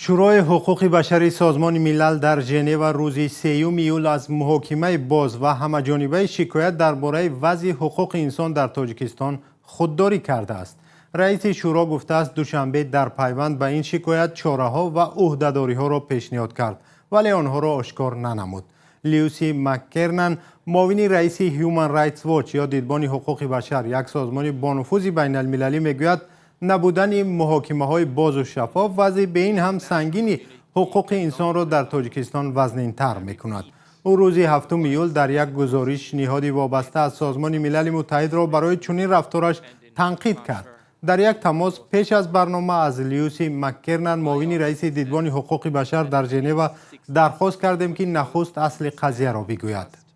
شورای حقوق بشری سازمان ملل در ژنو روز 3 ایول از محاکمه باز و همه‌جانبه شکایت درباره وضع حقوق انسان در تاجیکستان خودداری کرده است. رئیس شورا گفته است دوشنبه در پیوند به این شکایت چاره‌ها و عهده‌داری‌ها را پیشنهاد کرد ولی آنها را آشکار ننمود. لیوسی مک‌کرنن، معاون رئیس هیومن رایتس واچ یا دیدبان حقوق بشر، یک سازمان با نفوذ بین المللی، میگوید نبودن محاکمه‌های باز و شفاف وضع به این هم سنگینی حقوق انسان را در تاجیکستان وزن‌تر می‌کند. او روز 7 ایول در یک گزارش نهادی وابسته از سازمان ملل متحد را برای چنین رفتارش تنقید کرد. در یک تماس پیش از برنامه از لیوسی مک‌کرنن، معاون رئیس دیدبان حقوق بشر در ژنو، درخواست کردیم که نخست اصل قضیه را بگوید.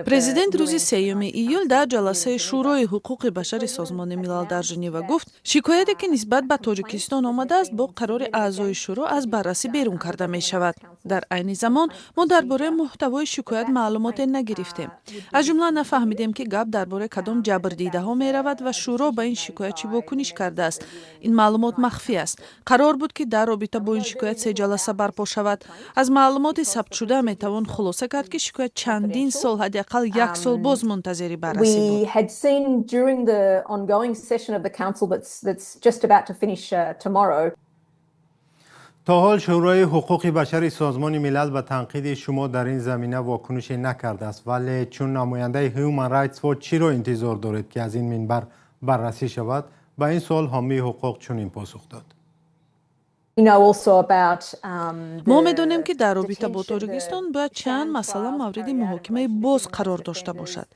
پرزیدنت روز 3 ایول در جلسه شورای حقوق بشر سازمان ملل در ژنو گفت شکایتی که نسبت به تاجیکستان آمده است با قرار اعضای شورا از بررسی بیرون کرده می شود. در عین زمان ما درباره محتوای شکایت معلومات نگرفتیم. از جمله نفهمیدیم که گپ درباره کدام جبر دیده ها می رود و شورا به این شکایت چی واکنش کرده است. این معلومات مخفی است. قرار بود که در رابطه با این شکایت 3 جلسه برپا شود. از معلومات ثبت شده می توان خلاصه کرد که شکایت چندین سال، حداقل 1 سال باز منتظر بررسی بود. تا حال شورای حقوق بشر سازمان ملل به تنقید شما در این زمینه واکنش نکرده است، ولی چون نماینده هیومن رایتس واچ چی را انتظار دارد که از این منبر بررسی شود؟ به این سوال حامی حقوق چنین پاسخ داد. ما می‌دانیم که در رابطه با تاجیکستان باید چند مسئله مورد محاکمه باز قرار داشته باشد.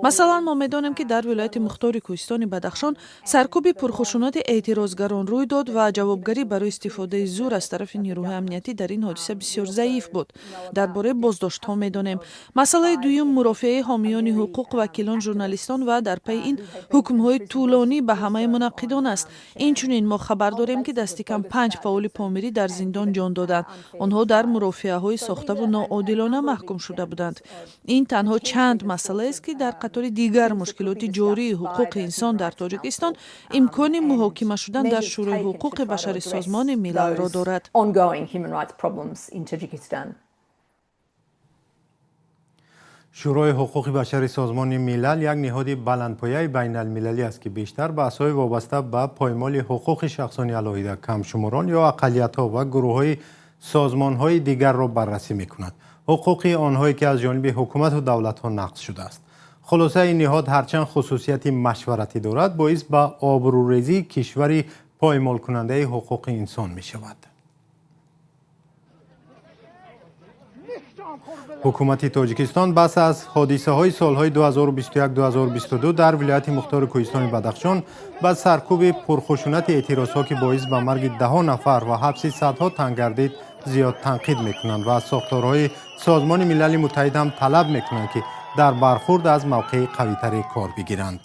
مثلا ما می‌دانیم که در ولایت مختار کوهستان بدخشان سرکوب پرخشونت اعتراضگران روی داد و جوابگری برای استفاده زور از طرف نیروهای امنیتی در این حادثه بسیار ضعیف بود. درباره بازداشت‌ها می‌دانیم. مسئله دوم مرافعه حامیان حقوق، وکیلان، ژورنالیستان و در پی این حکم‌های طولانی به همه منعقدان است. اینچنین ما خبر داریم که دست کم 5 فعال پامیری در زندان جان دادند. آنها در مرافعه‌های ساخته و ناعادلانه محکوم شده بودند. این تنها چند مسئله است که در قطار دیگر مشکلات جاری حقوق انسان در تاجیکستان امکان محاکمه شدن در شورای حقوق بشر سازمان ملل را دارد. شورای حقوق بشر سازمان ملل یک نهاد بلندپایه بین المللی است که بیشتر بحث‌های وابسته به پایمال حقوق شخصانی علیه کمشماران یا اقلیت‌ها و گروه‌های سازمان‌های دیگر را بررسی می‌کند. حقوق آنهایی که از جانب حکومت و دولت‌ها نقض شده است. خلاصه این نهاد هرچند خصوصیت مشورتی دارد، باعث به آبروریزی کشوری پایمال کننده حقوق انسان می‌شود. حکومت تاجیکستان بس از حادثه های سالهای 2021-2022 در ولایت مختار کوهستان بدخشان با سرکوب پرخشونت اعتراضها که باعث به مرگ 10 نفر و حبس صدها تن گردید زیاد تنقید میکنند و از ساختارهای سازمان ملل متحد هم طلب میکنند که در برخورد از موقع قوی‌تر کار بگیرند.